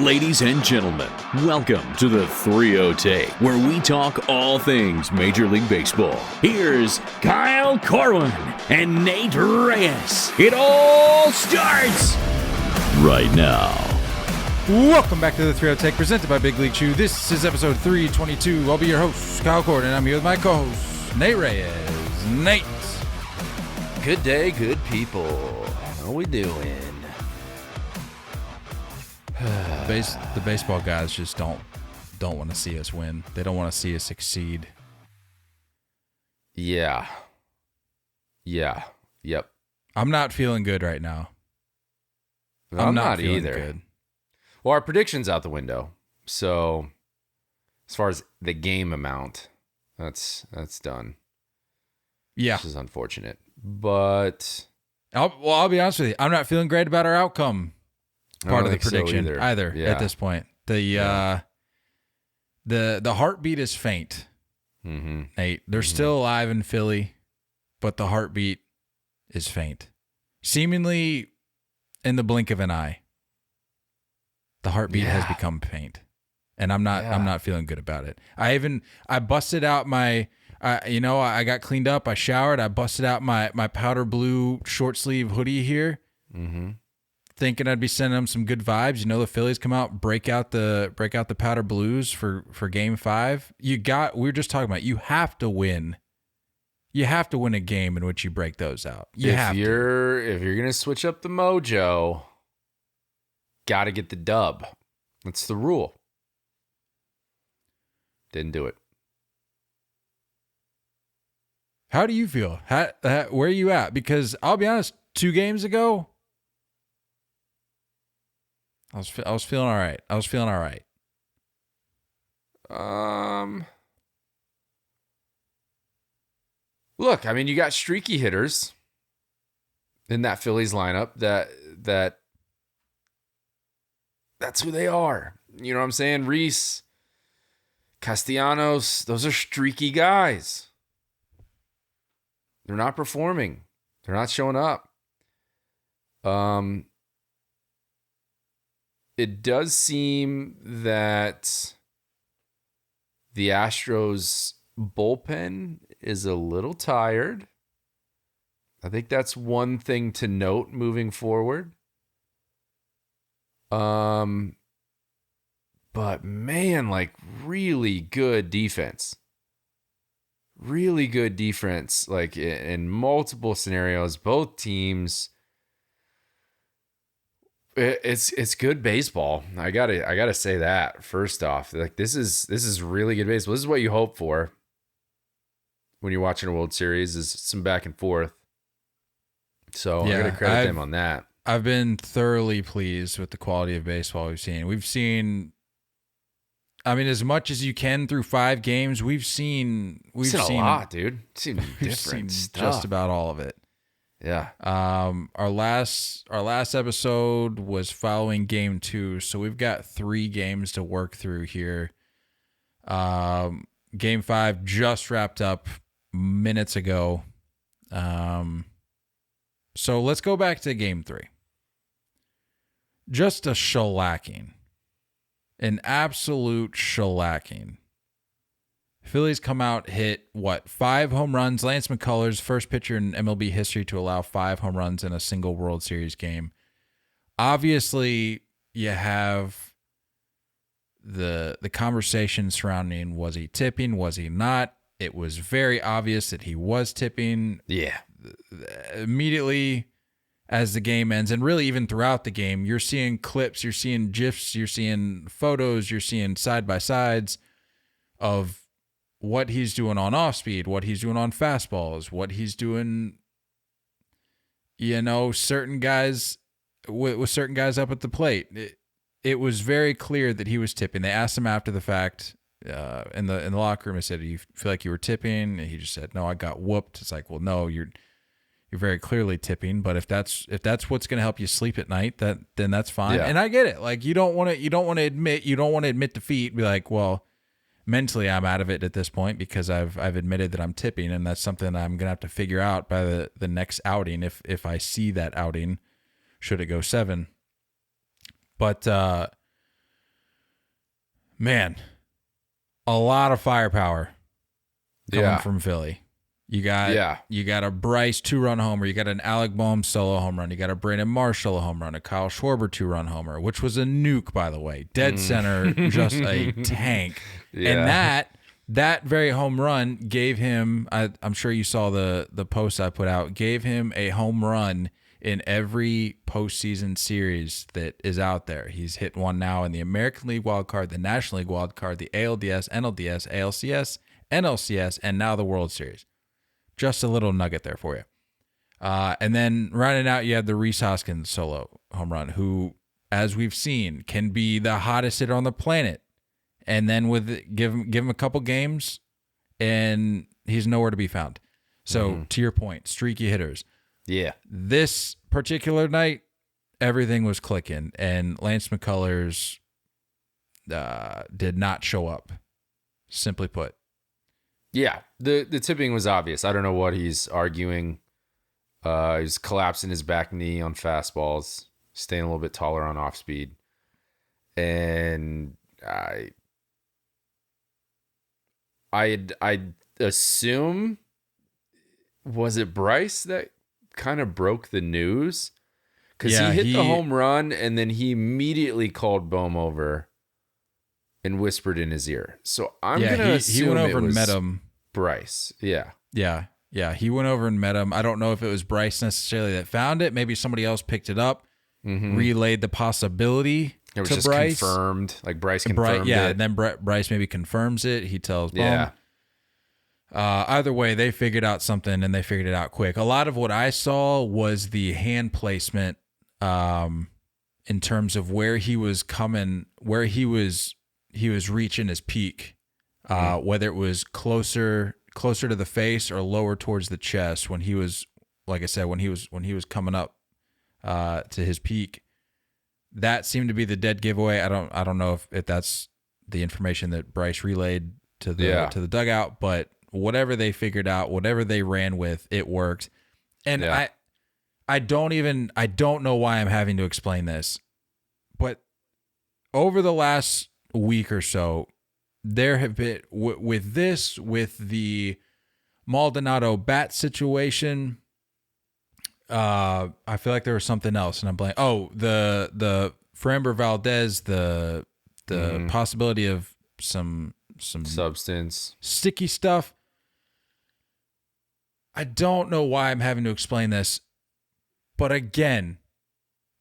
Ladies and gentlemen, welcome to the 3-0 Take, where we talk all things Major League Baseball. Here's Kyle Corwin and Nate Reyes. It all starts right now. Welcome back to the 3-0 Take, presented by Big League Chew. This is episode 322. I'll be your host, Kyle Corwin, and I'm here with my co-host, Nate Reyes. Nate. Good day, good people. How we doing? The baseball guys just don't want to see us win. They don't want to see us succeed. Yeah. Yep. I'm not feeling good right now. I'm not feeling either. Good. Well, our prediction's out the window. So, as far as the game amount, that's done. Yeah. Which is unfortunate. But I'll be honest with you. I'm not feeling great about our outcome part of the prediction so either yeah. at this point. The heartbeat is faint. Mm-hmm. Nate, they're still alive in Philly, but the heartbeat is faint. Seemingly in the blink of an eye. The heartbeat has become faint. And I'm not feeling good about it. I busted out my I got cleaned up, I showered, I busted out my powder blue short sleeve hoodie here. Mm-hmm. Thinking I'd be sending them some good vibes. You know, the Phillies come out, break out the powder blues for game 5. We were just talking about, you have to win. You have to win a game in which you break those out. If you're gonna switch up the mojo, gotta get the dub. That's the rule. Didn't do it. How do you feel? Where are you at? Because I'll be honest, 2 games ago, I was feeling all right. Look, I mean, you got streaky hitters in that Phillies lineup that's who they are. You know what I'm saying? Reese, Castellanos, those are streaky guys. They're not performing. They're not showing up. It does seem that the Astros bullpen is a little tired. I think that's one thing to note moving forward. But man, like really good defense. Really good defense, like in multiple scenarios. Both teams. It's good baseball. I gotta say that first off. Like this is really good baseball. This is what you hope for when you're watching a World Series, is some back and forth. So yeah, I gotta credit them on that. I've been thoroughly pleased with the quality of baseball we've seen. We've seen, I mean, as much as you can through 5 games, we've seen a lot, dude. We've seen stuff. Just about all of it. Yeah. Our last episode was following game 2, so we've got 3 games to work through here. Game 5 just wrapped up minutes ago. So let's go back to game 3. Just a shellacking. An absolute shellacking. Phillies come out, hit, 5 home runs. Lance McCullers, first pitcher in MLB history to allow 5 home runs in a single World Series game. Obviously, you have the conversation surrounding, was he tipping, was he not? It was very obvious that he was tipping. Yeah. Immediately as the game ends, and really even throughout the game, you're seeing clips, you're seeing GIFs, you're seeing photos, you're seeing side-by-sides of what he's doing on off speed, what he's doing on fastballs, what he's doing, certain guys with certain guys up at the plate. It was very clear that he was tipping. They asked him after the fact in the locker room. They said, "Do you feel like you were tipping?" And he just said, "No, I got whooped." It's like, well, no, you're very clearly tipping. But if that's what's going to help you sleep at night, then that's fine. Yeah. And I get it. Like you don't want to admit defeat. Be like, well, mentally I'm out of it at this point because I've admitted that I'm tipping, and that's something I'm gonna have to figure out by the next outing if I see that outing, should it go 7. But Man, a lot of firepower coming from Philly. You got a Bryce 2-run homer. You got an Alec Boehm solo home run. You got a Brandon Marsh solo home run. A Kyle Schwarber 2-run homer, which was a nuke, by the way. Dead center, just a tank. Yeah. And that very home run gave him, I'm sure you saw the post I put out, gave him a home run in every postseason series that is out there. He's hit one now in the American League Wild Card, the National League Wild Card, the ALDS, NLDS, ALCS, NLCS, and now the World Series. Just a little nugget there for you. And then rounding out, you had the Rhys Hoskins solo home run, who, as we've seen, can be the hottest hitter on the planet. And then give him a couple games, and he's nowhere to be found. So to your point, streaky hitters. Yeah. This particular night, everything was clicking, and Lance McCullers did not show up, simply put. Yeah, the tipping was obvious. I don't know what he's arguing. He's collapsing his back knee on fastballs, staying a little bit taller on off speed. And I'd assume, was it Bryce that kind of broke the news? Because he hit the home run, and then he immediately called Boehm over and whispered in his ear. So I'm gonna assume he went over and met him. Bryce, yeah. He went over and met him. I don't know if it was Bryce necessarily that found it. Maybe somebody else picked it up, relayed the possibility it was to just Bryce. Confirmed, like Bryce confirmed it. And then Bryce maybe confirms it. He tells Boehm. Either way, they figured out something, and they figured it out quick. A lot of what I saw was the hand placement in terms of where he was coming, where he was reaching his peak, whether it was closer to the face or lower towards the chest when he was, like I said, when he was coming up to his peak. That seemed to be the dead giveaway. I don't know if that's the information that Bryce relayed to the dugout, but whatever they figured out, whatever they ran with, it worked. And I don't know why I'm having to explain this, but over the last week or so, there have been with the Maldonado bat situation. I feel like there was something else, and I'm blank. Oh, the Framber Valdez, the possibility of some substance, sticky stuff. I don't know why I'm having to explain this, but again,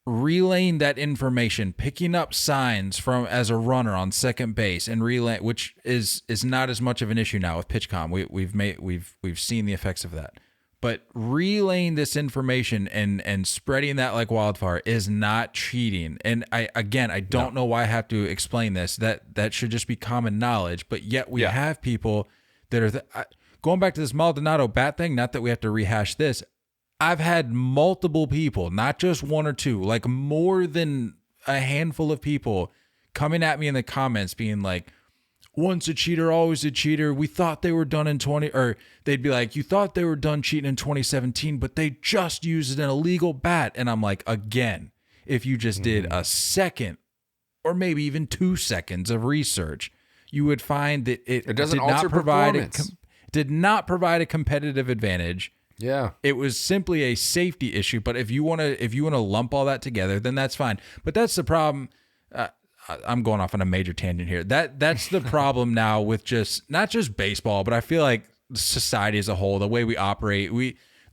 relaying that information, picking up signs from as a runner on second base, and relay, which is not as much of an issue now with PitchCom. We've seen the effects of that, but relaying this information and spreading that like wildfire is not cheating. And I don't know why I have to explain this. That should just be common knowledge. But yet we have people that are going back to this Maldonado bat thing. Not that we have to rehash this. I've had multiple people, not just one or two, like more than a handful of people coming at me in the comments being like, once a cheater, always a cheater. We thought they were done in or they'd be like, you thought they were done cheating in 2017, but they just used an illegal bat. And I'm like, again, if you just did a second or maybe even 2 seconds of research, you would find that it doesn't did not provide did not provide a competitive advantage. Yeah. It was simply a safety issue. But if you want to lump all that together, then that's fine. But that's the problem. I'm going off on a major tangent here. That's the problem now with not just baseball, but I feel like society as a whole, the way we operate,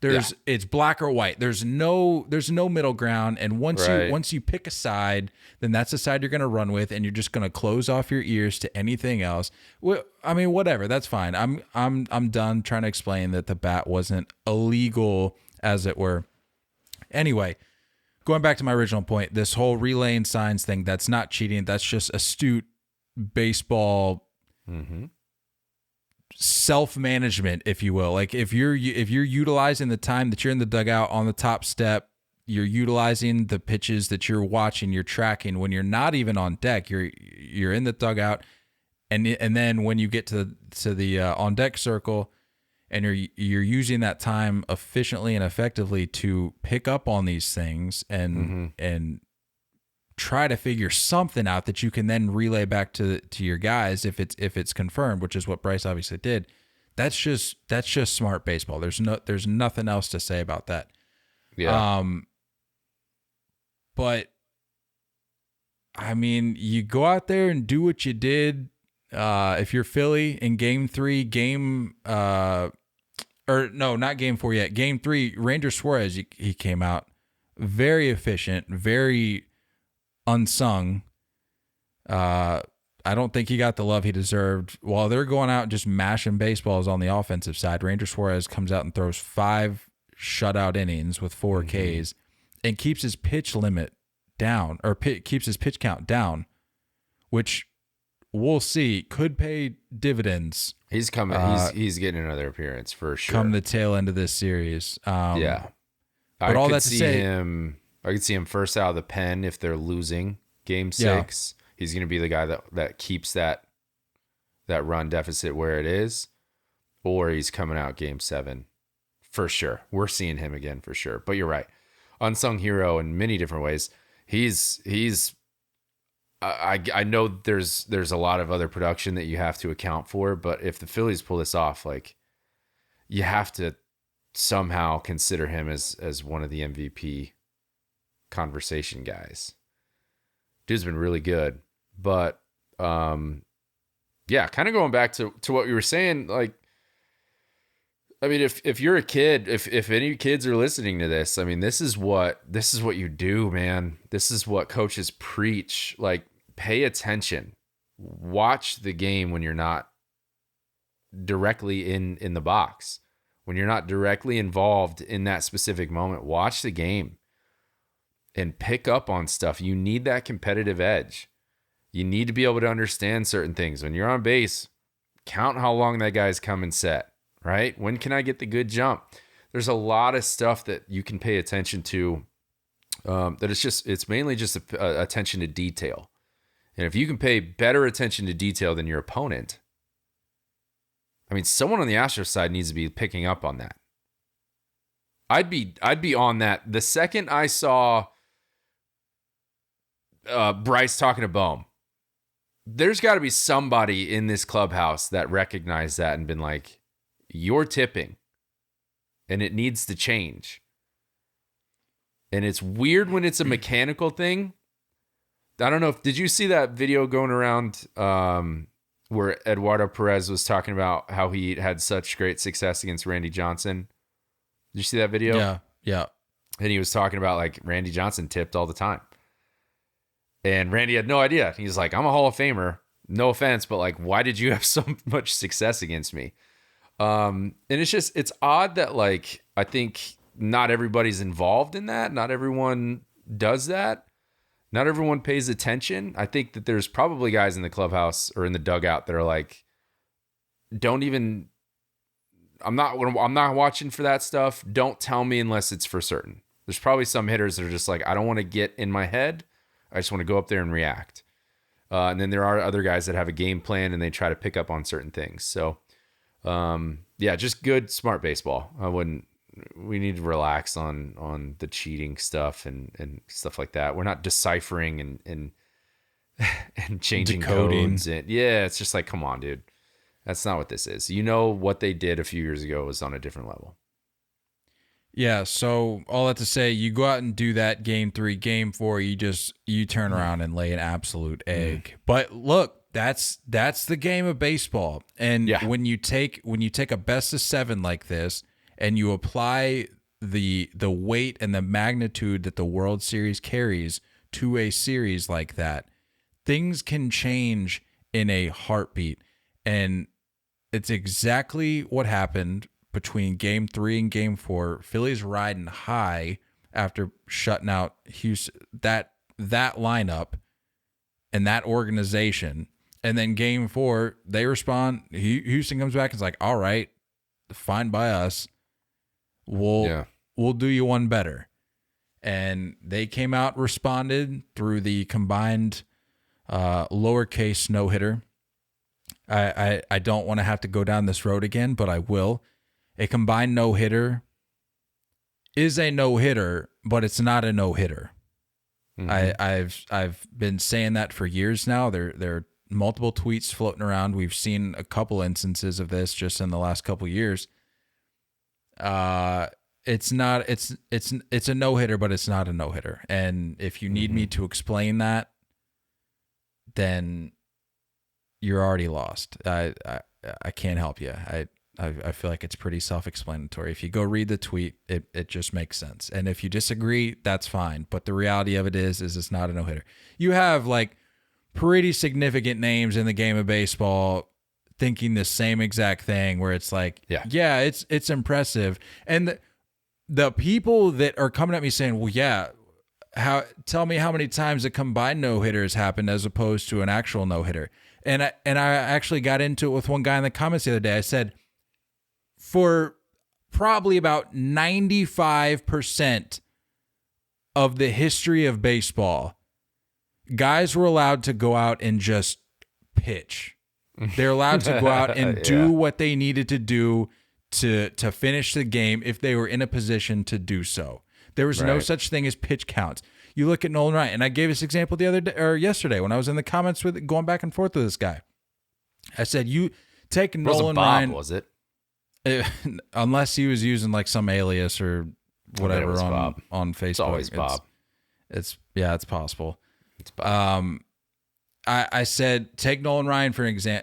it's black or white. There's no middle ground. And once you pick a side, then that's the side you're going to run with, and you're just going to close off your ears to anything else. Well, I mean, whatever, that's fine. I'm done trying to explain that the bat wasn't illegal, as it were. Anyway, going back to my original point, this whole relaying signs thing, that's not cheating. That's just astute baseball self-management, if you will. Like if you're utilizing the time that you're in the dugout on the top step, you're utilizing the pitches that you're watching, you're tracking when you're not even on deck, you're in the dugout, and then when you get to the on deck circle, and you're using that time efficiently and effectively to pick up on these things and try to figure something out that you can then relay back to your guys if it's confirmed, which is what Bryce obviously did. That's just smart baseball. There's nothing else to say about that. Yeah. But I mean, you go out there and do what you did. If you're Philly in Game 3, not Game 4 yet. Game 3, Ranger Suarez, he came out very efficient, very unsung. I don't think he got the love he deserved. While they're going out and just mashing baseballs on the offensive side, Ranger Suarez comes out and throws 5 shutout innings with 4 Ks and keeps his pitch limit down, or keeps his pitch count down, which we'll see could pay dividends. He's coming. He's getting another appearance for sure. Come the tail end of this series. Yeah. But all that to say, I could see him first out of the pen if they're losing Game 6. Yeah. He's going to be the guy that keeps that run deficit where it is, or he's coming out Game 7 for sure. We're seeing him again for sure. But you're right, unsung hero in many different ways. He's. I know there's a lot of other production that you have to account for, but if the Phillies pull this off, like, you have to somehow consider him as one of the MVP conversation guys. Dude's been really good. But yeah, kind of going back to what we were saying, like, I mean, if you're a kid, if any kids are listening to this, I mean, this is what you do, man. This is what coaches preach. Like, pay attention. Watch the game when you're not directly in the box. When you're not directly involved in that specific moment, watch the game and pick up on stuff. You need that competitive edge. You need to be able to understand certain things. When you're on base, count how long that guy's come and set, right? When can I get the good jump? There's a lot of stuff that you can pay attention to, that it's mainly just attention to detail. And if you can pay better attention to detail than your opponent, I mean, someone on the Astros side needs to be picking up on that. I'd be on that. The second I saw Bryce talking to Bohm, there's got to be somebody in this clubhouse that recognized that and been like, you're tipping, and it needs to change. And it's weird when it's a mechanical thing. I don't know did you see that video going around where Eduardo Perez was talking about how he had such great success against Randy Johnson? Did you see that video? Yeah. And he was talking about, like, Randy Johnson tipped all the time. And Randy had no idea. He's like, I'm a Hall of Famer. No offense, but, like, why did you have so much success against me? And it's odd that, like, I think not everybody's involved in that. Not everyone does that. Not everyone pays attention. I think that there's probably guys in the clubhouse or in the dugout that are like, I'm not watching for that stuff. Don't tell me unless it's for certain. There's probably some hitters that are just like, I don't want to get in my head. I just want to go up there and react. And then there are other guys that have a game plan and they try to pick up on certain things. So, yeah, just good, smart baseball. We need to relax on the cheating stuff and stuff like that. We're not deciphering and changing decoding codes. Yeah, it's just like, come on, dude. That's not what this is. You know, what they did a few years ago was on a different level. Yeah, so all that to say, you go out and do that Game 3, Game 4, you turn around and lay an absolute egg. But look, that's the game of baseball. And when you take a best of 7 like this and you apply the weight and the magnitude that the World Series carries to a series like that, things can change in a heartbeat. And it's exactly what happened between Game 3 and Game 4. Phillies riding high after shutting out Houston, that lineup and that organization. And then Game 4, they respond. Houston comes back and is like, all right, fine by us. We'll do you one better. And they came out, responded through the combined lowercase no-hitter. I don't want to have to go down this road again, but I will. A combined no-hitter is a no-hitter, but it's not a no-hitter. I've been saying that for years now. There are multiple tweets floating around. We've seen a couple instances of this just in the last couple years. It's a no-hitter, but it's not a no-hitter. And if you need me to explain that, then you're already lost. I can't help you. I feel like it's pretty self-explanatory. If you go read the tweet, it just makes sense. And if you disagree, that's fine. But the reality of it is it's not a no-hitter. You have like pretty significant names in the game of baseball thinking the same exact thing, where it's like, yeah, it's impressive. And the people that are coming at me saying, well, yeah, tell me how many times a combined no-hitter has happened as opposed to an actual no-hitter. And I actually got into it with one guy in the comments the other day. I said, for probably about 95% of the history of baseball, guys were allowed to go out and just pitch. They're allowed to go out and do what they needed to do to finish the game if they were in a position to do so. There was no such thing as pitch counts. You look at Nolan Ryan, and I gave this example the other day or yesterday when I was in the comments with going back and forth with this guy. I said, you take Nolan Ryan. Was it? Unless he was using like some alias or whatever on Facebook. It's always Bob. It's possible. It's Bob. I said take Nolan Ryan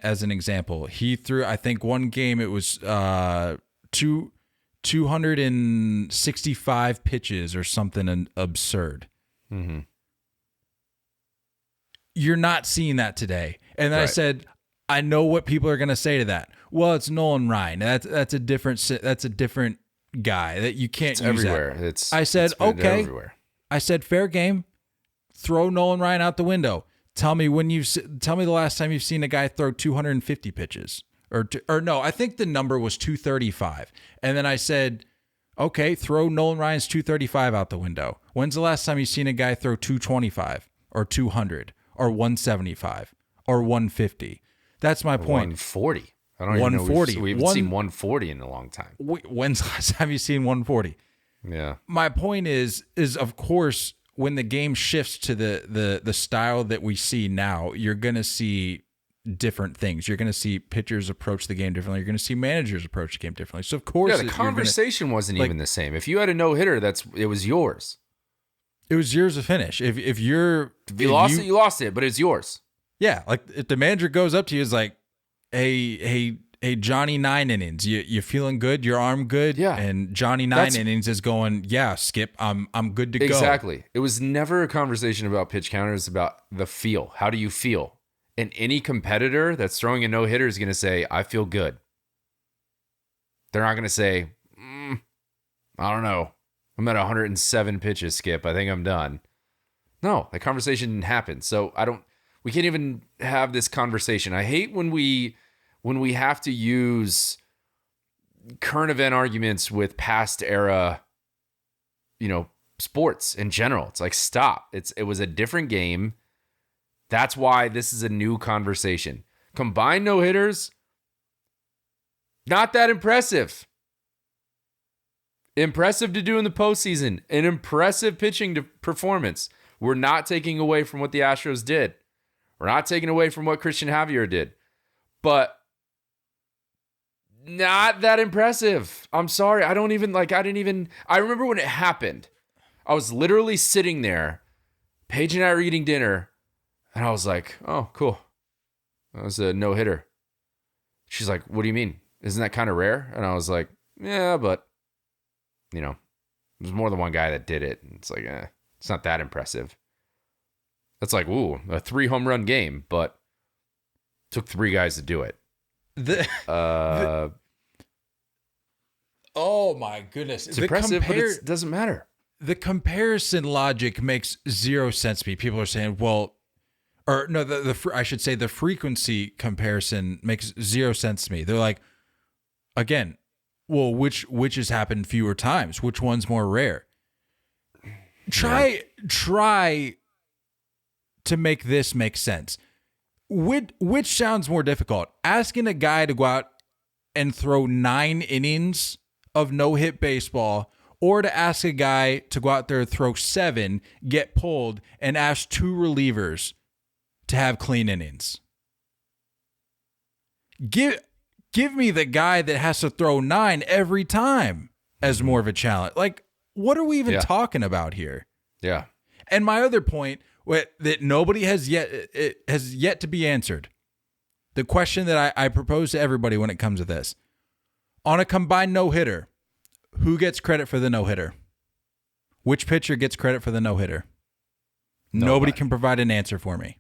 as an example. He threw, I think one game it was 265 pitches or something absurd. Mm-hmm. You're not seeing that today. And then I said, I know what people are going to say to that. Well, it's Nolan Ryan. That's a different guy that you can't use everywhere. That. I said, okay. Everywhere. I said, fair game. Throw Nolan Ryan out the window. Tell me the last time you've seen a guy throw 250 pitches or no, I think the number was 235. And then I said, okay, throw Nolan Ryan's 235 out the window. When's the last time you've seen a guy throw 225 or 200 or 175 or 150? That's my point. 140. I don't even know. 140. We haven't seen 140 in a long time. When's the last time you've seen 140? Yeah. My point is of course, when the game shifts to the style that we see now, you're going to see different things. You're going to see pitchers approach the game differently. You're going to see managers approach the game differently. So of course, the conversation wasn't even the same. If you had a no-hitter, it was yours. It was yours to finish. If you lost it, but it's yours. Yeah, like if the manager goes up to you, is like, hey, Johnny 9 innings. You feeling good? Your arm good? Yeah. And Johnny 9 innings is going, yeah, Skip, I'm good to go. Exactly. It was never a conversation about pitch counters, about the feel. How do you feel? And any competitor that's throwing a no-hitter is going to say, I feel good. They're not going to say, I don't know. I'm at 107 pitches, Skip. I think I'm done. No, that conversation didn't happen. So we can't even have this conversation. I hate when we have to use current event arguments with past era, sports in general. It's like, stop. It was a different game. That's why this is a new conversation. Combined no-hitters, not that impressive. Impressive to do in the postseason. An impressive pitching performance. We're not taking away from what the Astros did. We're not taking away from what Christian Javier did. But not that impressive. I'm sorry. I remember when it happened. I was literally sitting there. Paige and I were eating dinner. And I was like, oh, cool. That was a no-hitter. She's like, what do you mean? Isn't that kind of rare? And I was like, yeah, but, there's more than one guy that did it. And it's like, it's not that impressive. That's like, ooh, a 3 home run game, but it took 3 guys to do it. Oh my goodness. It's impressive, but it doesn't matter. The comparison logic makes zero sense to me. People are saying, well, or no, I should say the frequency comparison makes zero sense to me. They're like, again, well, which has happened fewer times? Which one's more rare? Try to make this make sense. Which sounds more difficult? Asking a guy to go out and throw 9 innings of no-hit baseball, or to ask a guy to go out there and throw 7, get pulled, and ask 2 relievers to have clean innings. Give me the guy that has to throw 9 every time as more of a challenge. Like, what are we even talking about here? Yeah. And my other point that nobody has yet to be answered. The question that I propose to everybody when it comes to this. On a combined no-hitter, who gets credit for the no-hitter? Which pitcher gets credit for the no-hitter? Nobody can provide an answer for me.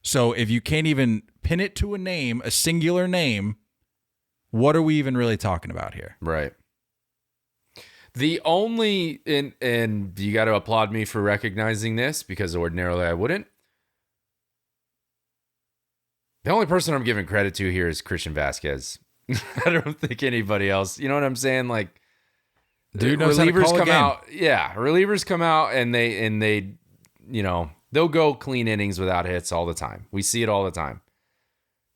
So if you can't even pin it to a name, a singular name, what are we even really talking about here? Right. The only, and you got to applaud me for recognizing this because ordinarily I wouldn't. The only person I'm giving credit to here is Christian Vasquez. I don't think anybody else. You know what I'm saying? Like, dude knows relievers how to call come out. Yeah, relievers come out and they, you know, they'll go clean innings without hits all the time. We see it all the time.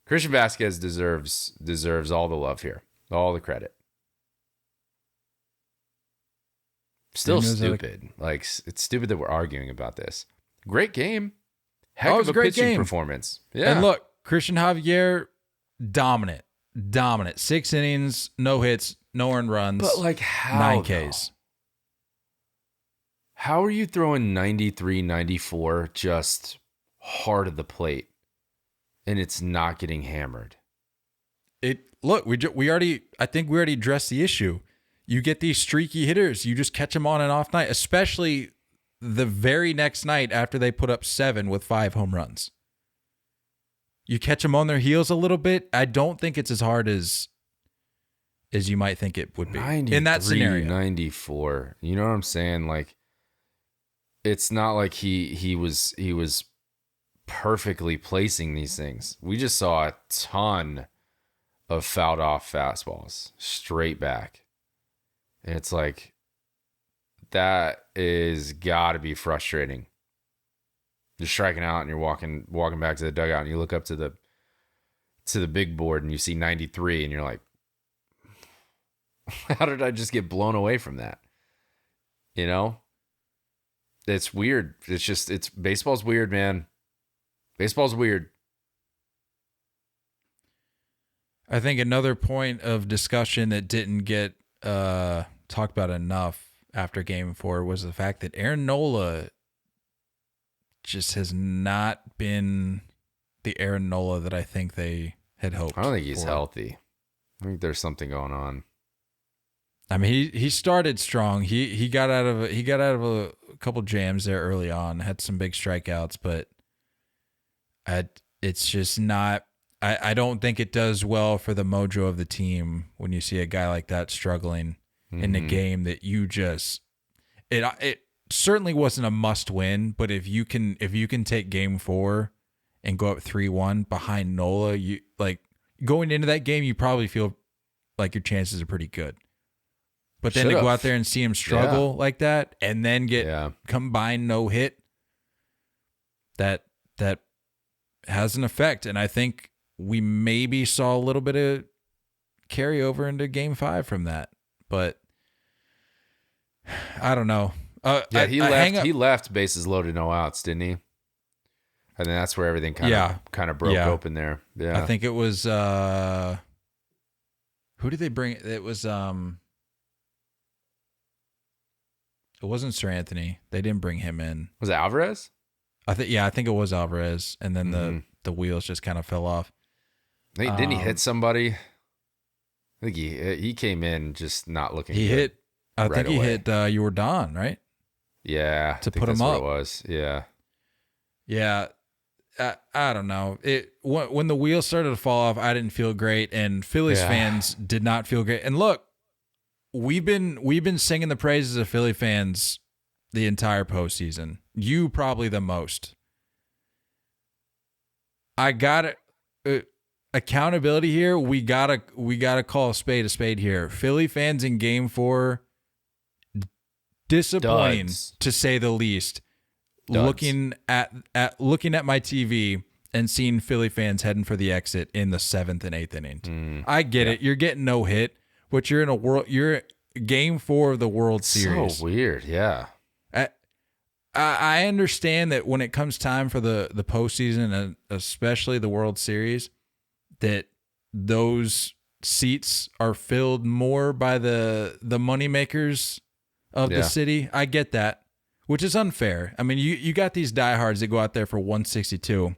Christian Vasquez deserves all the love here, all the credit. Still stupid. Like, it's stupid that we're arguing about this. Great game. Heck of a pitching performance. Yeah. And look, Christian Javier, dominant. 6 innings, no hits, no earned runs. But like how? 9 Ks. How are you throwing 93, 94 just hard at the plate and it's not getting hammered? I think we already addressed the issue. You get these streaky hitters, you just catch them on an off night, especially the very next night after they put up 7 with 5 home runs. You catch them on their heels a little bit. I don't think it's as hard as you might think it would be in that scenario. 94. You know what I'm saying? Like, it's not like he was perfectly placing these things. We just saw a ton of fouled off fastballs straight back. And it's like, that is got to be frustrating. You're striking out and you're walking back to the dugout and you look up to the big board and you see 93 and you're like, how did I just get blown away from that? You know? It's weird. Baseball's weird, man. Baseball's weird. I think another point of discussion that didn't get talked about enough after Game 4 was the fact that Aaron Nola just has not been the Aaron Nola that I think they had hoped. I don't think he's healthy. I think there's something going on. I mean, he started strong. He got out of a couple jams there early on. Had some big strikeouts, but it's just not. I don't think it does well for the mojo of the team when you see a guy like that struggling in the game that you just it certainly wasn't a must win, but if you can take Game 4 and go up 3-1 behind Nola, you like going into that game, you probably feel like your chances are pretty good. But then to go out there and see him struggle like that and then get combined no hit, that has an effect. And I think we maybe saw a little bit of carryover into Game 5 from that. But I don't know. He left bases loaded, no outs, didn't he? I think that's where everything kind of broke open there. Yeah, I think it was. Who did they bring? It was. It wasn't Sir Anthony. They didn't bring him in. Was it Alvarez? I think it was Alvarez, and then the wheels just kind of fell off. Didn't he hit somebody? I think he came in just not looking. He good hit. I right think he away. hit Jordan, right? Yeah, to put him up. What it was. Yeah. Yeah. I don't know. When the wheels started to fall off, I didn't feel great, and Phillies fans did not feel great. And look, we've been singing the praises of Philly fans the entire postseason. You probably the most. I got it. Accountability here. We gotta call a spade here. Philly fans in Game 4, disappointing to say the least. Duds. Looking at my TV and seeing Philly fans heading for the exit in the 7th and 8th innings. I get it. You're getting no hit, but you're Game 4 of the World Series. So weird, yeah. I understand that when it comes time for the postseason, and especially the World Series, that those seats are filled more by the moneymakers of the city. I get that, which is unfair. I mean, you got these diehards that go out there for $162.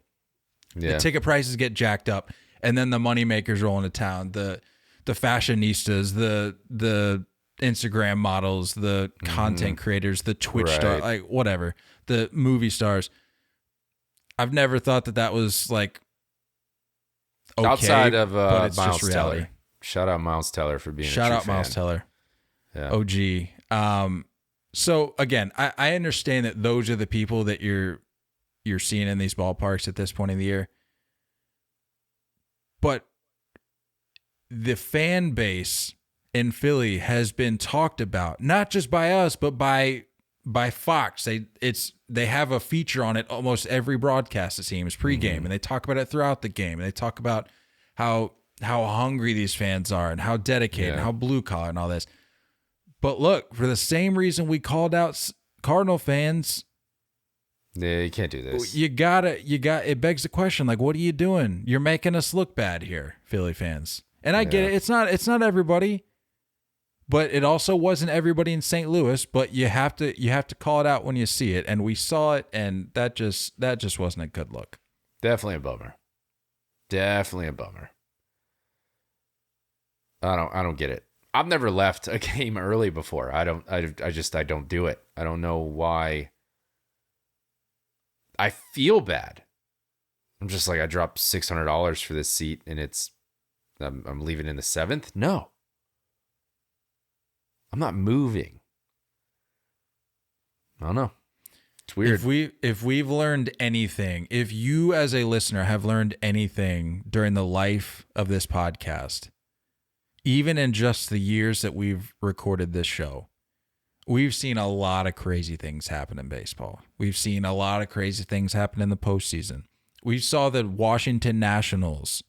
Yeah. The ticket prices get jacked up, and then the moneymakers roll into town. The fashionistas, the Instagram models, the content creators, the Twitch stars, like whatever, the movie stars. I've never thought that was like okay, outside of but it's Miles just reality. Teller. Shout out Miles Teller for being Shout a true out Miles fan. Teller. Yeah. OG. So again, I understand that those are the people that you're seeing in these ballparks at this point in the year. But the fan base in Philly has been talked about, not just by us, but by Fox. They have a feature on it almost every broadcast, it seems, pregame, and they talk about it throughout the game. And they talk about how hungry these fans are and how dedicated and how blue collar and all this. But look, for the same reason we called out Cardinal fans, Yeah, you can't do this. it begs the question, like, what are you doing? You're making us look bad here, Philly fans. And I get it. It's not everybody, but it also wasn't everybody in St. Louis, but you have to call it out when you see it. And we saw it, and that just wasn't a good look. Definitely a bummer. Definitely a bummer. I don't get it. I've never left a game early before. I don't do it. I don't know why. I feel bad. I'm just like, I dropped $600 for this seat, and I'm leaving in the 7th. No, I'm not moving. I don't know. It's weird. If we've learned anything, if you as a listener have learned anything during the life of this podcast, even in just the years that we've recorded this show, we've seen a lot of crazy things happen in baseball. We've seen a lot of crazy things happen in the postseason. We saw the Washington Nationals,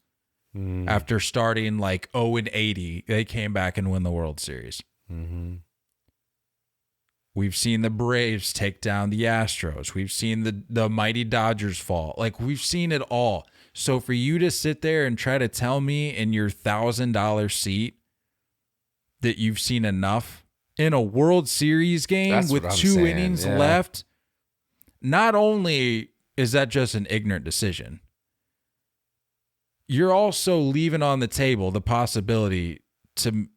after starting like 0-80, they came back and win the World Series. Mm-hmm. We've seen the Braves take down the Astros. We've seen the mighty Dodgers fall. Like, we've seen it all. So for you to sit there and try to tell me in your $1,000 seat that you've seen enough in a World Series game with 2 innings left, not only is that just an ignorant decision, you're also leaving on the table the possibility to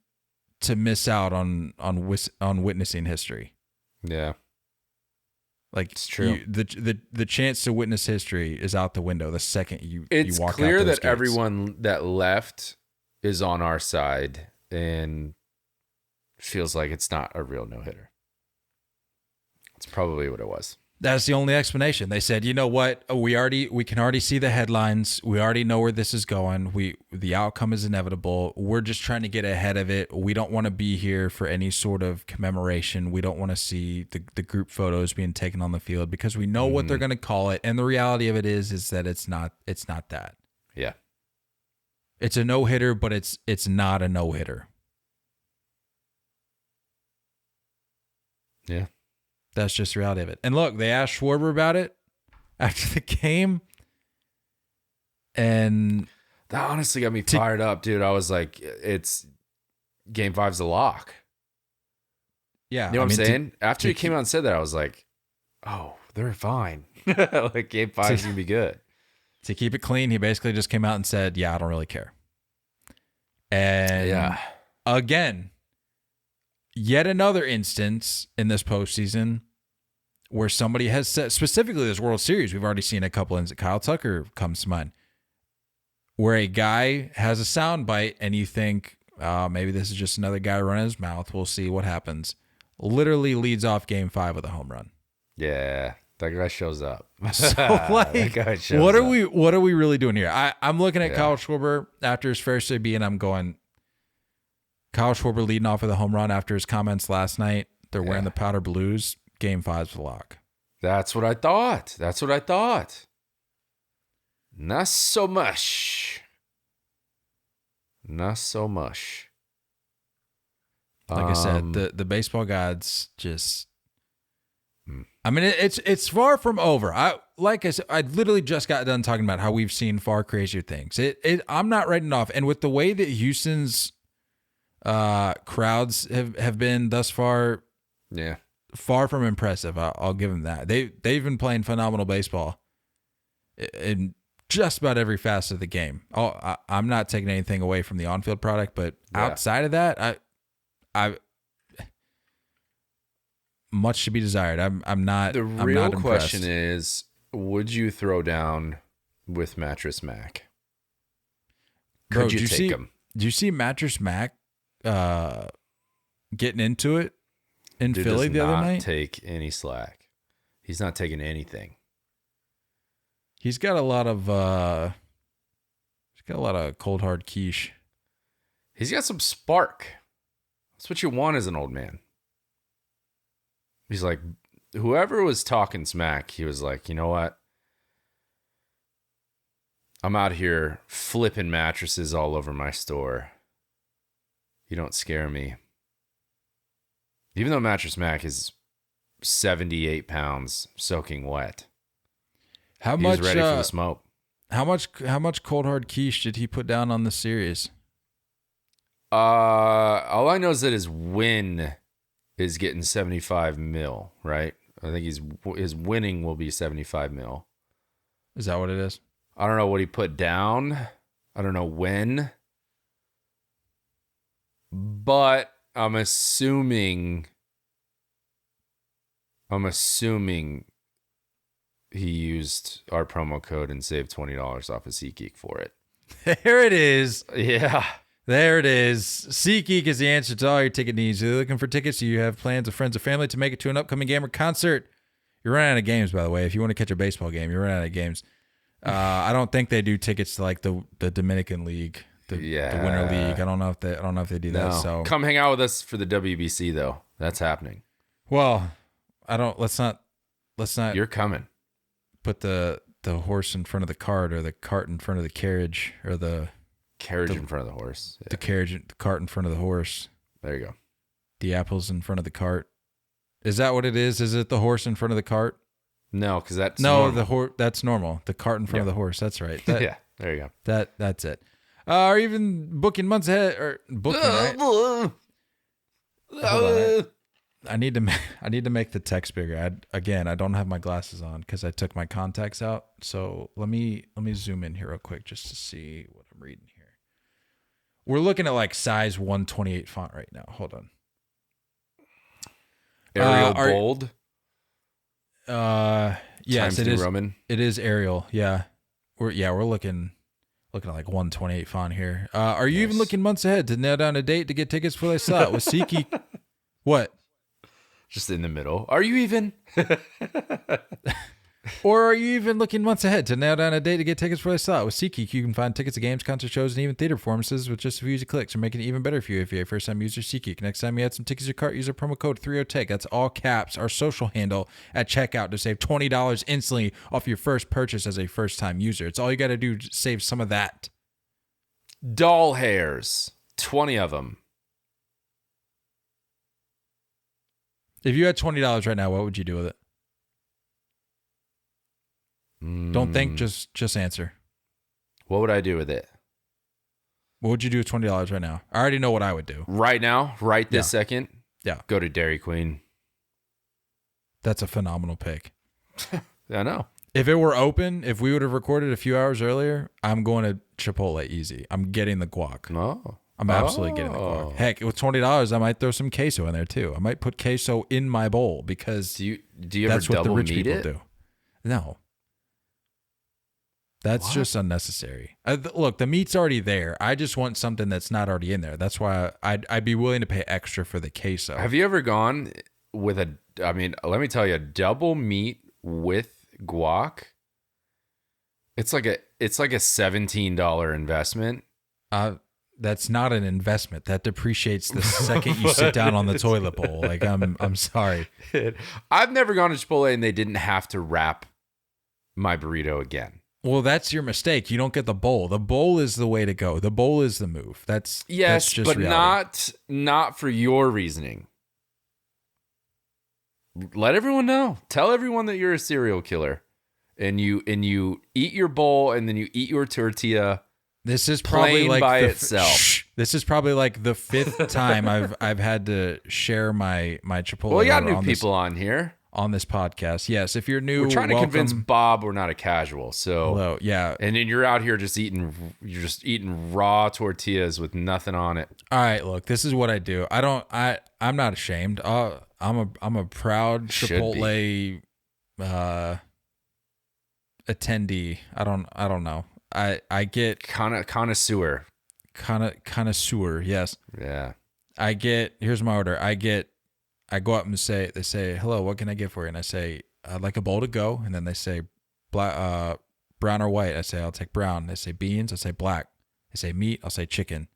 miss out on witnessing history. Yeah. Like, it's true. The chance to witness history is out the window the second you walk out those gates. It's clear that everyone that left is on our side, and feels like it's not a real no-hitter. That's probably what it was. That's the only explanation. They said, you know what? We can already see the headlines. We already know where this is going. The outcome is inevitable. We're just trying to get ahead of it. We don't want to be here for any sort of commemoration. We don't want to see the group photos being taken on the field because we know what they're going to call it. And the reality of it is that it's not that. Yeah. It's a no-hitter, but it's not a no-hitter. Yeah. That's just the reality of it. And look, they asked Schwarber about it after the game. And that honestly got me fired up, dude. I was like, it's Game 5's a lock. Yeah. You know what I'm saying? After he came out and said that, I was like, oh, they're fine. Like, Game 5's going to be good. To keep it clean, he basically just came out and said, yeah, I don't really care. And again, yet another instance in this postseason where somebody has said, specifically this World Series, we've already seen a couple instances. Kyle Tucker comes to mind, where a guy has a soundbite and you think, maybe this is just another guy running his mouth. We'll see what happens. Literally leads off Game 5 with a home run. Yeah, that guy shows up. So, like, what are we really doing here? I'm looking at Kyle Schwarber after his first debut, and I'm going, Kyle Schwarber leading off with a home run after his comments last night. They're wearing the powder blues. Game 5's a lock. That's what I thought. Not so much. Like I said, the baseball gods just. I mean, it's far from over. Like I said, I literally just got done talking about how we've seen far crazier things. I'm not writing it off, and with the way that Houston's crowds have been thus far, far from impressive. I'll give them that. They've been playing phenomenal baseball in just about every facet of the game. I'm not taking anything away from the on-field product, but outside of that, I much to be desired. I'm not. The real I'm not question impressed. is, would you throw down with Mattress Mac? Could you take him? Did you see Mattress Mac getting into it in Philly the other night? Does not take any slack. He's not taking anything. He's got a lot of cold hard quiche. He's got some spark. That's what you want as an old man. He's like, whoever was talking smack, he was like, you know what? I'm out here flipping mattresses all over my store. You don't scare me. Even though Mattress Mac is 78 pounds soaking wet. He's ready for the smoke. How much cold hard quiche did he put down on the series? All I know is that his win is getting 75 mil, right? I think his winning will be 75 mil. Is that what it is? I don't know what he put down. I don't know when. But I'm assuming he used our promo code and saved $20 off of SeatGeek for it. There it is. Yeah. There it is. SeatGeek is the answer to all your ticket needs. You're looking for tickets, you have plans with friends or family to make it to an upcoming game or concert. You're running out of games, by the way. If you want to catch a baseball game, you're running out of games. I don't think they do tickets to like the Dominican League, the Winter League. I don't know if they do that. So come hang out with us for the WBC though. That's happening. Well, let's not. You're coming. Put the horse in front of the cart, or the cart in front of the carriage, or the carriage in front of the horse. Yeah. The cart in front of the horse. There you go. The apples in front of the cart. Is that what it is? Is it the horse in front of the cart? No, because that's normal. the horse. That's normal. The cart in front of the horse. That's right. Yeah, there you go. That's it. Or even booking months ahead, or booking. Right? Hold on. I need to make the text bigger. I don't have my glasses on because I took my contacts out. So let me zoom in here real quick just to see what I'm reading here. We're looking at like size 128 font right now. Hold on. Arial bold. Yes, it is. Roman. It is Arial. Yeah, we're looking at like 128 font here. Are you even looking months ahead to nail down a date to get tickets for the slot with SeatGeek? What? Just in the middle. Are you even? Or are you even looking months ahead to nail down a date to get tickets for the slot? With SeatGeek, you can find tickets to games, concert shows, and even theater performances with just a few easy clicks, or making it even better for you if you're a first-time user SeatGeek. Next time you add some tickets to your cart, use our promo code 30TAKE. That's all caps, our social handle at checkout, to save $20 instantly off your first purchase as a first-time user. It's all you got to do to save some of that. Doll hairs. 20 of them. If you had $20 right now, what would you do with it? Don't think, just answer. What would I do with it? What would you do with $20 right now? I already know what I would do. Right now? Right this second? Yeah. Go to Dairy Queen. That's a phenomenal pick. I know. If it were open, if we would have recorded a few hours earlier, I'm going to Chipotle easy. I'm getting the guac. Oh. I'm absolutely getting the guac. Heck, with $20, I might throw some queso in there too. I might put queso in my bowl because do you that's ever what the rich meat people it? do. No. That's just unnecessary. Look, the meat's already there. I just want something that's not already in there. That's why I'd be willing to pay extra for the queso. Have you ever gone with let me tell you, double meat with guac? It's like a $17 investment. That's not an investment. That depreciates the second you sit down on the toilet bowl. Like, I'm sorry. I've never gone to Chipotle and they didn't have to wrap my burrito again. Well, that's your mistake. You don't get the bowl. The bowl is the way to go. The bowl is the move. That's just but reality. not for your reasoning. Let everyone know. Tell everyone that you're a serial killer, and you eat your bowl, and then you eat your tortilla. This is probably like by itself. This is probably like the 5th time I've had to share my Chipotle. Well, we got new people on here. On this podcast. Yes, if you're new, we're trying to convince Bob we're not a casual. So hello, yeah. And then you're out here just eating raw tortillas with nothing on it. All right, look, this is what I do. I'm not ashamed. I'm a proud Chipotle attendee. I don't know. I get connoisseur. Connoisseur, yes. Yeah. Here's my order. I go up and they say, hello, what can I get for you? And I say, I'd like a bowl to go. And then they say, brown or white. I say, I'll take brown. They say beans. I say black. They say meat. I'll say chicken.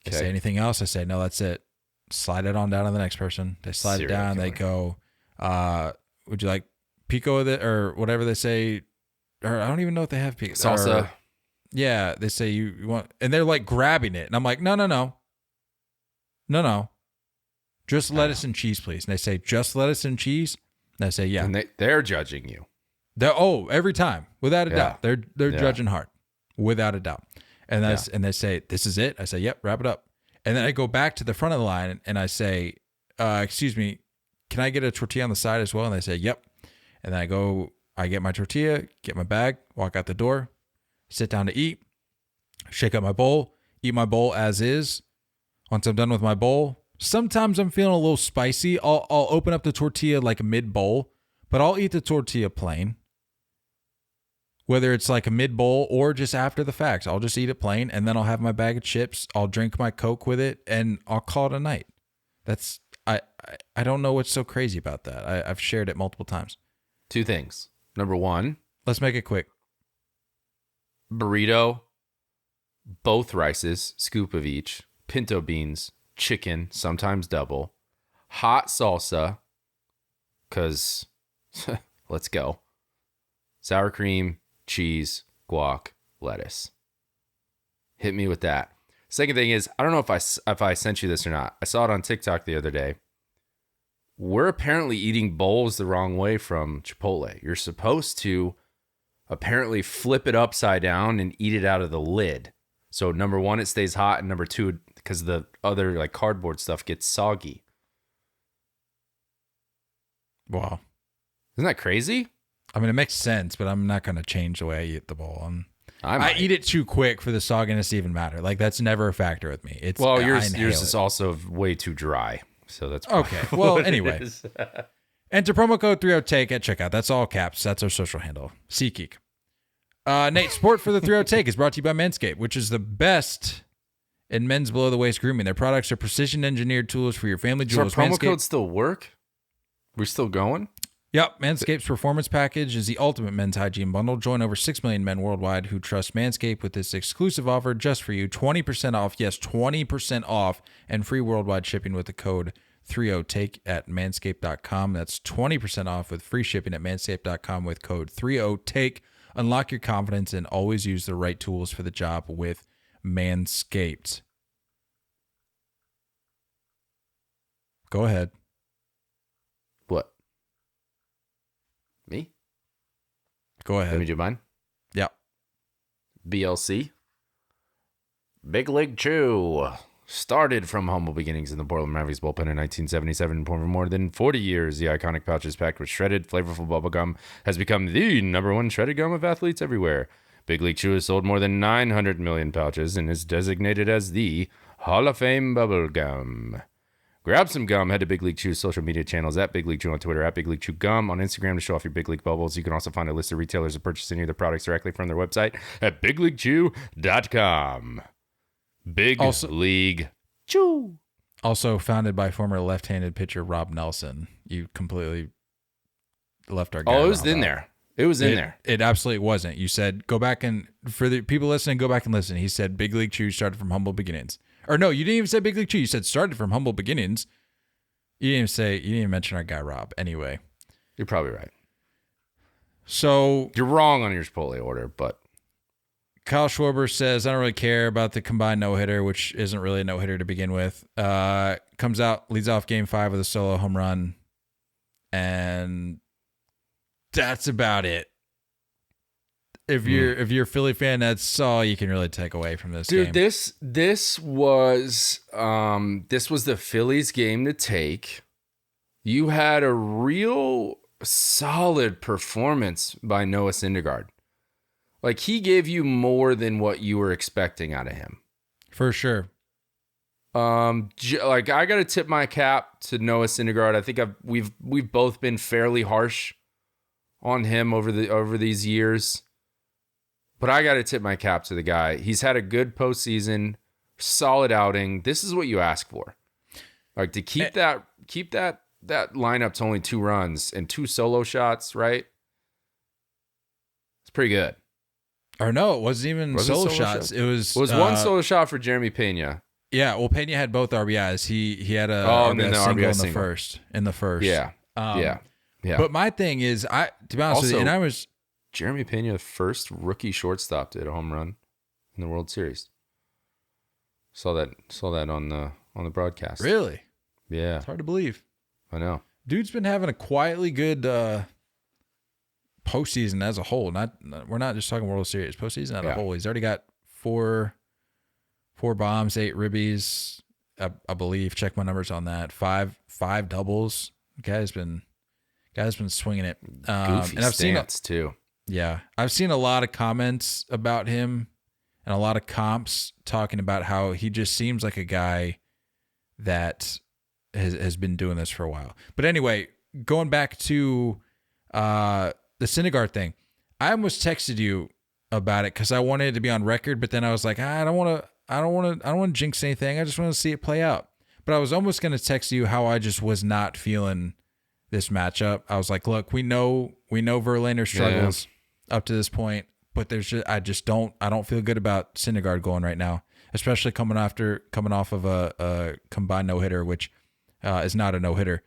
They say anything else. I say, no, that's it. Slide it on down to the next person. They slide it down. They go, would you like pico with it or whatever they say? Or I don't even know if they have pico. Salsa. Yeah. They say you want, and they're like grabbing it. And I'm like, no. Just lettuce and cheese, please. And they say, just lettuce and cheese? And I say, yeah. And they're judging you. Every time, without a doubt. They're judging hard, without a doubt. And they say, this is it? I say, yep, wrap it up. And then I go back to the front of the line and I say, excuse me, can I get a tortilla on the side as well? And they say, yep. And then I get my tortilla, get my bag, walk out the door, sit down to eat, shake up my bowl, eat my bowl as is. Once I'm done with my bowl, sometimes I'm feeling a little spicy. I'll open up the tortilla like mid-bowl, but I'll eat the tortilla plain. Whether it's like a mid-bowl or just after the fact, I'll just eat it plain, and then I'll have my bag of chips. I'll drink my Coke with it, and I'll call it a night. I don't know what's so crazy about that. I've shared it multiple times. 2 things. Number 1. Let's make it quick. Burrito, both rices, scoop of each, pinto beans, chicken, sometimes double, hot salsa, because let's go, sour cream, cheese, guac, lettuce. Hit me with that. Second thing is, I don't know if I sent you this or not. I saw it on TikTok the other day. We're apparently eating bowls the wrong way from Chipotle. You're supposed to apparently flip it upside down and eat it out of the lid. So number 1, it stays hot, and number 2, because the other like cardboard stuff gets soggy. Wow. Isn't that crazy? I mean, it makes sense, but I'm not going to change the way I eat the bowl. I eat it too quick for the sogginess to even matter. Like, that's never a factor with me. Yours is also way too dry. So that's okay. Well, anyway. Enter promo code 30TAKE at checkout. That's all caps. That's our social handle. SeatGeek. Nate, support for the 30TAKE is brought to you by Manscaped, which is the best in men's below-the-waist grooming. Their products are precision-engineered tools for your family jewels. Does our promo code still work? We're still going? Yep. Manscaped's Performance Package is the ultimate men's hygiene bundle. Join over 6 million men worldwide who trust Manscaped with this exclusive offer just for you. 20% off. Yes, 20% off and free worldwide shipping with the code 30TAKE at manscaped.com. That's 20% off with free shipping at manscaped.com with code 30TAKE. Unlock your confidence and always use the right tools for the job with Manscaped. Go ahead. What? Me? Go ahead. Let me do mine. Yeah. BLC. Big League Chew. Started from humble beginnings in the Portland Mavericks bullpen in 1977. For more than 40 years, the iconic pouch is packed with shredded, flavorful bubblegum, has become the #1 shredded gum of athletes everywhere. Big League Chew has sold more than 900 million pouches and is designated as the Hall of Fame bubblegum. Grab some gum. Head to Big League Chew's social media channels at Big League Chew on Twitter, at Big League Chew Gum on Instagram to show off your Big League bubbles. You can also find a list of retailers that purchase any of their products directly from their website at BigLeagueChew.com. Big League Chew. Also founded by former left-handed pitcher Rob Nelson. You completely left our guy. Oh, it was in there. It was in there. It absolutely wasn't. You said, go back and, for the people listening, go back and listen. He said Big League Chew started from humble beginnings. Or no, you didn't even say Big League Chew. You said started from humble beginnings. You didn't even mention our guy Rob. Anyway. You're probably right. So you're wrong on your Chipotle order, but Kyle Schwarber says, I don't really care about the combined no-hitter, which isn't really a no-hitter to begin with. Comes out, leads off game 5 with a solo home run. And that's about it. If you're a Philly fan, that's all you can really take away from this game. Dude, this was the Phillies game to take. You had a real solid performance by Noah Syndergaard. Like, he gave you more than what you were expecting out of him. For sure. Like, I got to tip my cap to Noah Syndergaard. I think we've both been fairly harsh on him over these years. But I got to tip my cap to the guy. He's had a good postseason, solid outing. This is what you ask for. Like, to keep that lineup to only 2 runs and 2 solo shots, right? It's pretty good. Or no, it wasn't even solo shots. It was one solo shot for Jeremy Pena. Yeah, well, Pena had both RBIs. He had a RBI single in the first. Yeah. But my thing is, to be honest with you, and I was Jeremy Pena, the first rookie shortstop to hit a home run in the World Series. Saw that on the broadcast. Really? Yeah. It's hard to believe. I know. Dude's been having a quietly good postseason as a whole. We're not just talking World Series. Postseason as a whole. He's already got 4 bombs, 8 ribbies, I believe. Check my numbers on that. 5 doubles. Guy's been swinging it. Goofy and I've stance too. Yeah, I've seen a lot of comments about him and a lot of comps talking about how he just seems like a guy that has been doing this for a while. But anyway, going back to the Syndergaard thing, I almost texted you about it because I wanted it to be on record, but then I was like, I don't want to jinx anything. I just want to see it play out. But I was almost going to text you how I just was not feeling this matchup. I was like, look, we know Verlander struggles up to this point, but I don't feel good about Syndergaard going right now, especially coming off of a combined no-hitter, which is not a no-hitter.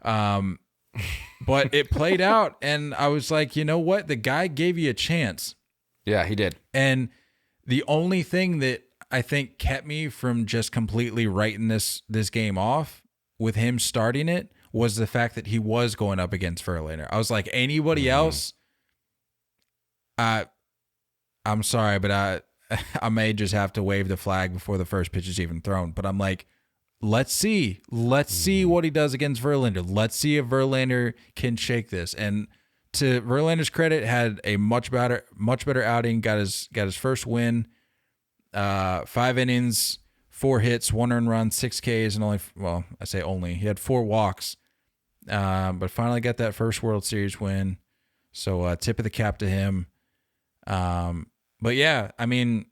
But it played out, and I was like, you know what? The guy gave you a chance. Yeah, he did. And the only thing that I think kept me from just completely writing this game off with him starting it was the fact that he was going up against Verlander. I was like, anybody else, I'm sorry, but I may just have to wave the flag before the first pitch is even thrown. But I'm like, let's see what he does against Verlander. Let's see if Verlander can shake this. And to Verlander's credit, had a much better outing. Got his first win. 5 innings, 4 hits, 1 earned run, 6 Ks, and he had 4 walks. But finally got that first World Series win. So tip of the cap to him. But yeah, I mean,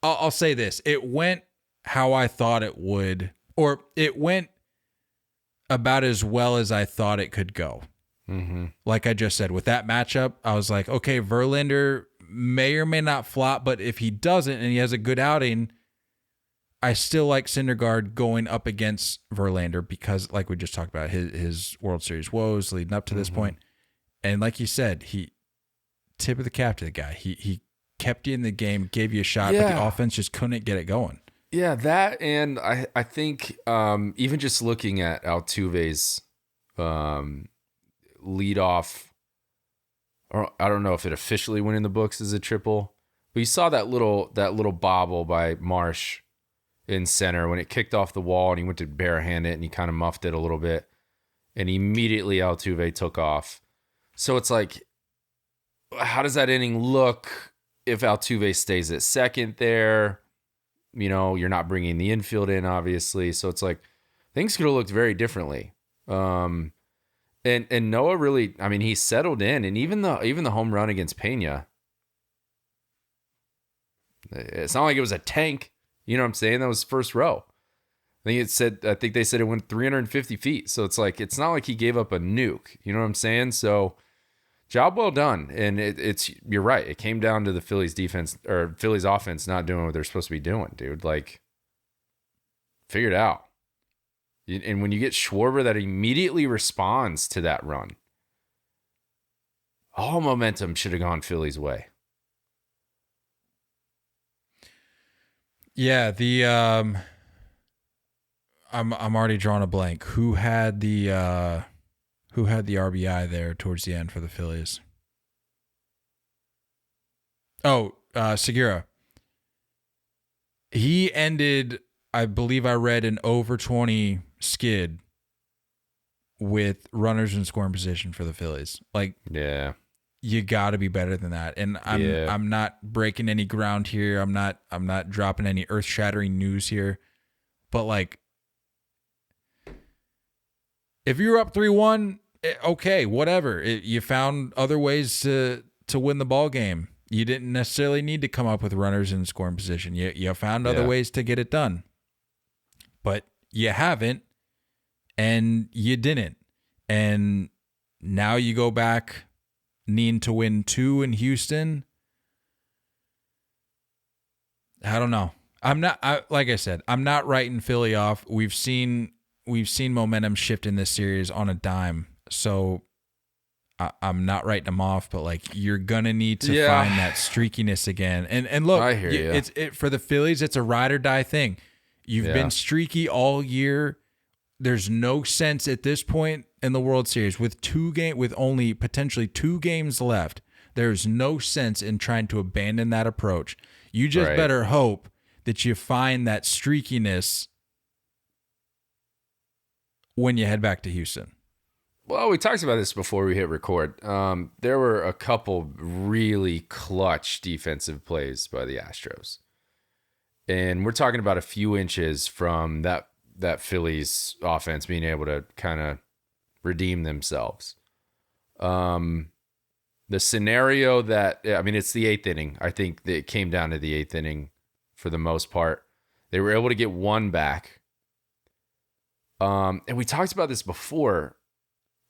I'll say this. It went how I thought it would, or it went about as well as I thought it could go. Mm-hmm. Like I just said, with that matchup, I was like, okay, Verlander may or may not flop, but if he doesn't and he has a good outing, I still like Syndergaard going up against Verlander because, like we just talked about, his World Series woes leading up to this point. And like you said, he tip of the cap to the guy. He kept you in the game, gave you a shot, but the offense just couldn't get it going. Yeah, that, and I think even just looking at Altuve's leadoff, or I don't know if it officially went in the books as a triple, but you saw that little bobble by Marsh in center when it kicked off the wall and he went to barehand it and he kind of muffed it a little bit, and immediately Altuve took off. So it's like, how does that inning look if Altuve stays at second there? You know, you're not bringing the infield in, obviously. So it's like, things could have looked very differently. And Noah really, I mean, he settled in, and even the home run against Pena, it's not like it was a tank. You know what I'm saying? That was first row. I think they said it went 350 feet. So it's like, it's not like he gave up a nuke. You know what I'm saying? So job well done. And you're right. It came down to the Phillies defense or Phillies offense not doing what they're supposed to be doing, dude. Like, figure it out. And when you get Schwarber that immediately responds to that run, all momentum should have gone Philly's way. Yeah, I'm already drawing a blank. Who had the RBI there towards the end for the Phillies? Oh, Segura. He ended, I believe I read, an over 20 skid with runners in scoring position for the Phillies. Like, Yeah. you got to be better than that. And I'm not breaking any ground here. I'm not dropping any earth-shattering news here. But like, if you're up 3-1, okay, whatever. You found other ways to win the ball game. You didn't necessarily need to come up with runners in scoring position. You found other ways to get it done. But you haven't, and you didn't. And now you go back needing to win 2 in Houston. I don't know. Like I said, I'm not writing Philly off. We've seen momentum shift in this series on a dime. So I'm not writing them off, but like, you're gonna need to find that streakiness again. And look, I hear you. It's for the Phillies, it's a ride or die thing. You've been streaky all year. There's no sense at this point in the World Series with only potentially 2 games left. There's no sense in trying to abandon that approach. You just better hope that you find that streakiness when you head back to Houston. Well, we talked about this before we hit record. There were a couple really clutch defensive plays by the Astros. And we're talking about a few inches from that Phillies offense being able to kind of redeem themselves. The scenario it's the 8th inning. I think that it came down to the 8th inning for the most part. They were able to get 1 back. And we talked about this before.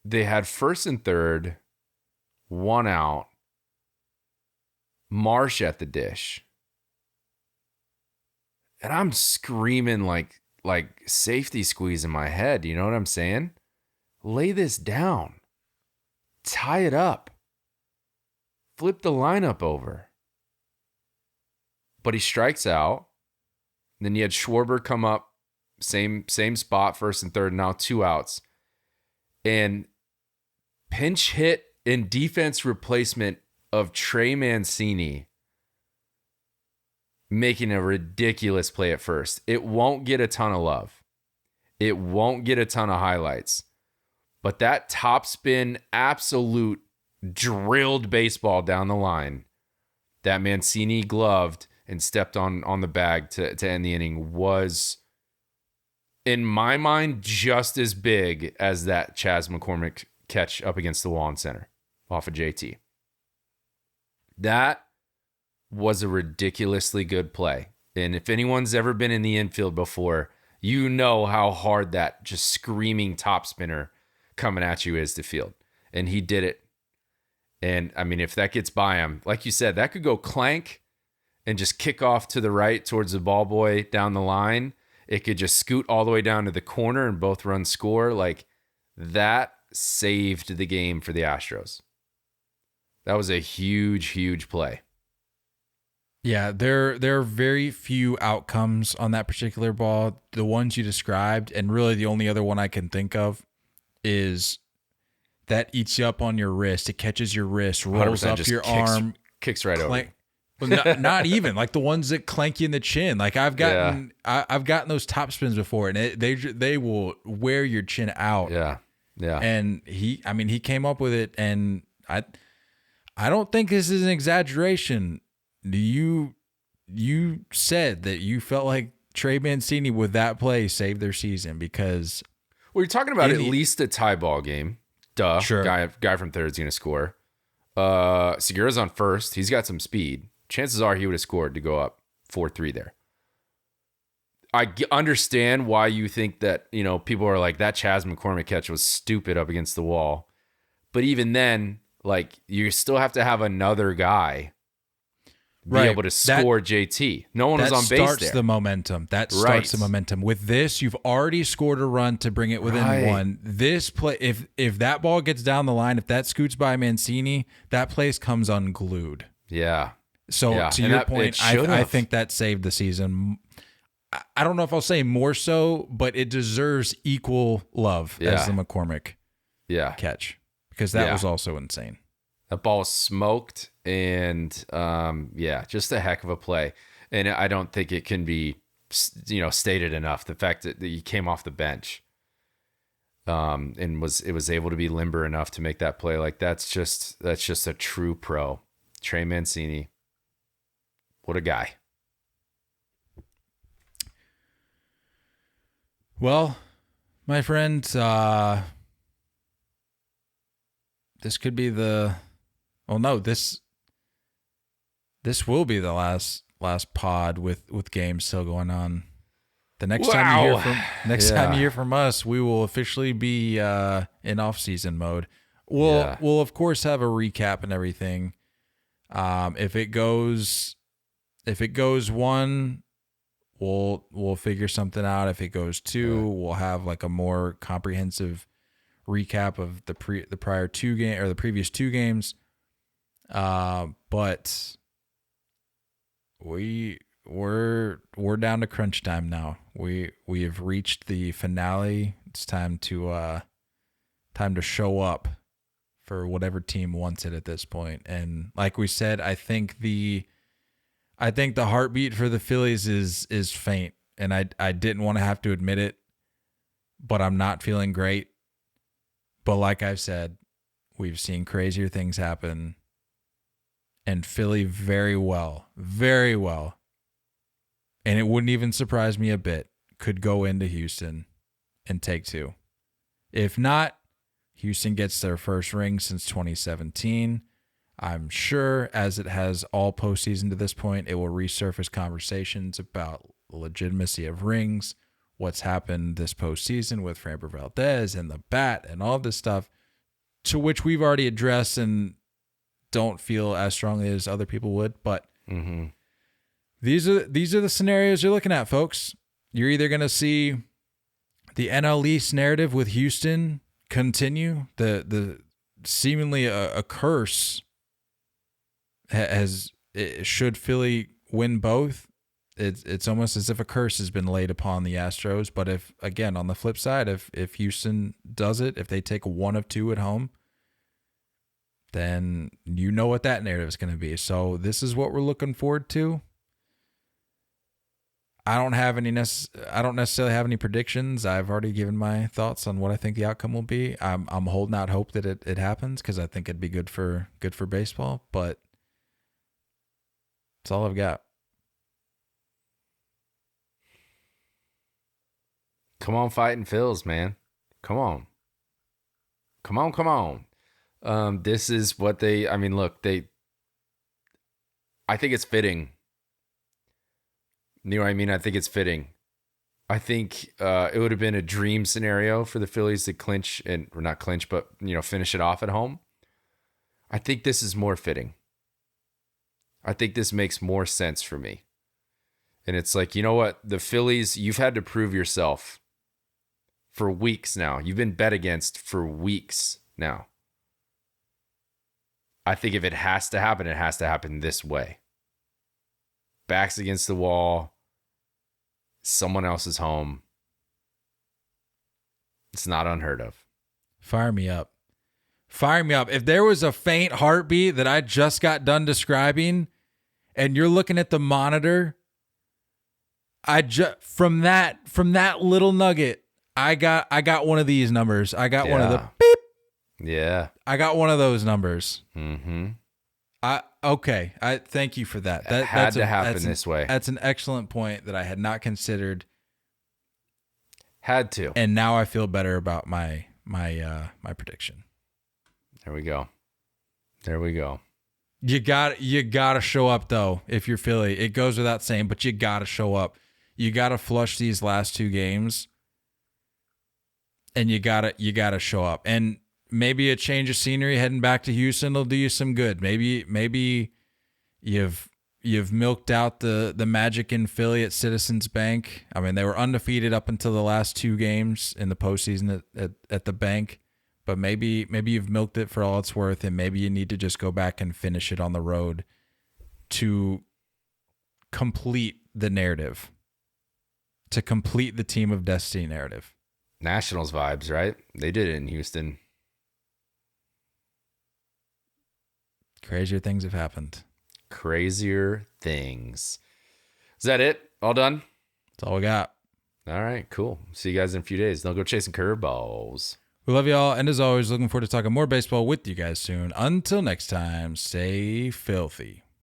They had 1st and 3rd, 1 out, Marsh at the dish. And I'm screaming like safety squeeze in my head. You know what I'm saying? Lay this down. Tie it up. Flip the lineup over. But he strikes out. Then you had Schwarber come up, same spot, 1st and 3rd, now 2 outs. And pinch hit and defense replacement of Trey Mancini making a ridiculous play at first. It won't get a ton of love. It won't get a ton of highlights. But that top spin, absolute drilled baseball down the line that Mancini gloved and stepped on the bag to end the inning was, in my mind, just as big as that Chas McCormick catch up against the wall in center off of JT. That was a ridiculously good play. And if anyone's ever been in the infield before, you know how hard that just screaming top spinner coming at you is to field. And he did it. And I mean, if that gets by him, like you said, that could go clank and just kick off to the right towards the ball boy down the line. It could just scoot all the way down to the corner and both runs score. Like, that saved the game for the Astros. That was a huge, huge play. Yeah, there are very few outcomes on that particular ball. The ones you described, and really the only other one I can think of, is that eats you up on your wrist. It catches your wrist, rolls up your arm, kicks right over. Well, not even like the ones that clank you in the chin. Like I've gotten those top spins before, and they will wear your chin out. Yeah. And he came up with it, and I don't think this is an exaggeration. You said that you felt like Trey Mancini with that play saved their season because you're talking about at least a tie ball game. Duh. Sure. Guy from third is going to score. Segura's on first. He's got some speed. Chances are he would have scored to go up 4-3 there. I understand why you think that, people are like, that Chas McCormick catch was stupid up against the wall. But even then, like, you still have to have another guy be able to score JT. No one was on base there. That starts the momentum. That starts the momentum. With this, you've already scored a run to bring it within one. This play, if that ball gets down the line, if that scoots by Mancini, that place comes unglued. Yeah. So to your point, I think that saved the season. I don't know if I'll say more so, but it deserves equal love as the McCormick catch, because that was also insane. That ball was smoked, and just a heck of a play. And I don't think it can be, stated enough. The fact that he came off the bench, and was able to be limber enough to make that play. Like that's just a true pro. Trey Mancini, what a guy. Well, my friend, this could be the. Oh no, this will be the last pod with games still going on. The next time you hear from us, we will officially be in off-season mode. We'll of course have a recap and everything. If it goes one, we'll figure something out. If it goes two, we'll have like a more comprehensive recap of the prior two game or the previous two games. But we're down to crunch time now. We have reached the finale. It's time to show up for whatever team wants it at this point. And like we said, I think the heartbeat for the Phillies is faint, and I didn't want to have to admit it, but I'm not feeling great. But like I've said, we've seen crazier things happen, and Philly very well, and it wouldn't even surprise me a bit, could go into Houston and take two. If not, Houston gets their first ring since 2017. I'm sure, as it has all postseason to this point, it will resurface conversations about the legitimacy of rings, what's happened this postseason with Framber Valdez and the bat and all this stuff, to which we've already addressed and don't feel as strongly as other people would. But these are the scenarios you're looking at, folks. You're either going to see the NL East narrative with Houston continue, the seemingly a curse should Philly win both. It's almost as if a curse has been laid upon the Astros. But if, again, on the flip side, if Houston does it, if they take one of two at home, then you know what that narrative is going to be. So this is what we're looking forward to. I don't necessarily have any predictions. I've already given my thoughts on what I think the outcome will be. I'm holding out hope that it happens, because I think it'd be good for baseball. But that's all I've got. Come on, fighting Phils, man. Come on. This is what I think it's fitting. You know what I mean? I think it's fitting. I think it would have been a dream scenario for the Phillies to clinch, or not clinch, but finish it off at home. I think this is more fitting. I think this makes more sense for me. And it's like, you know what? The Phillies, you've had to prove yourself for weeks now. You've been bet against for weeks now. I think if it has to happen, it has to happen this way. Backs against the wall. Someone else's home. It's not unheard of. Fire me up. If there was a faint heartbeat that I just got done describing, and you're looking at the monitor, from that little nugget, I got one of these numbers. I got one of the beep. Yeah. I got one of those numbers. Mm-hmm. Okay. I thank you for that. That had to happen this way. That's an excellent point that I had not considered. Had to. And now I feel better about my prediction. There we go. You got to show up though. If you're Philly, it goes without saying, but you got to show up. You got to flush these last two games, and you got to show up. And maybe a change of scenery heading back to Houston will do you some good. Maybe you've You've milked out the magic in Philly at Citizens Bank. I mean, they were undefeated up until the last 2 games in the postseason at the bank. But maybe you've milked it for all it's worth, and maybe you need to just go back and finish it on the road to complete the narrative, to complete the team of destiny narrative. Nationals vibes, right? They did it in Houston. Crazier things have happened. Crazier things. Is that it? All done? That's all we got. All right, cool. See you guys in a few days. Don't go chasing curveballs. We love y'all, and as always, looking forward to talking more baseball with you guys soon. Until next time, stay filthy.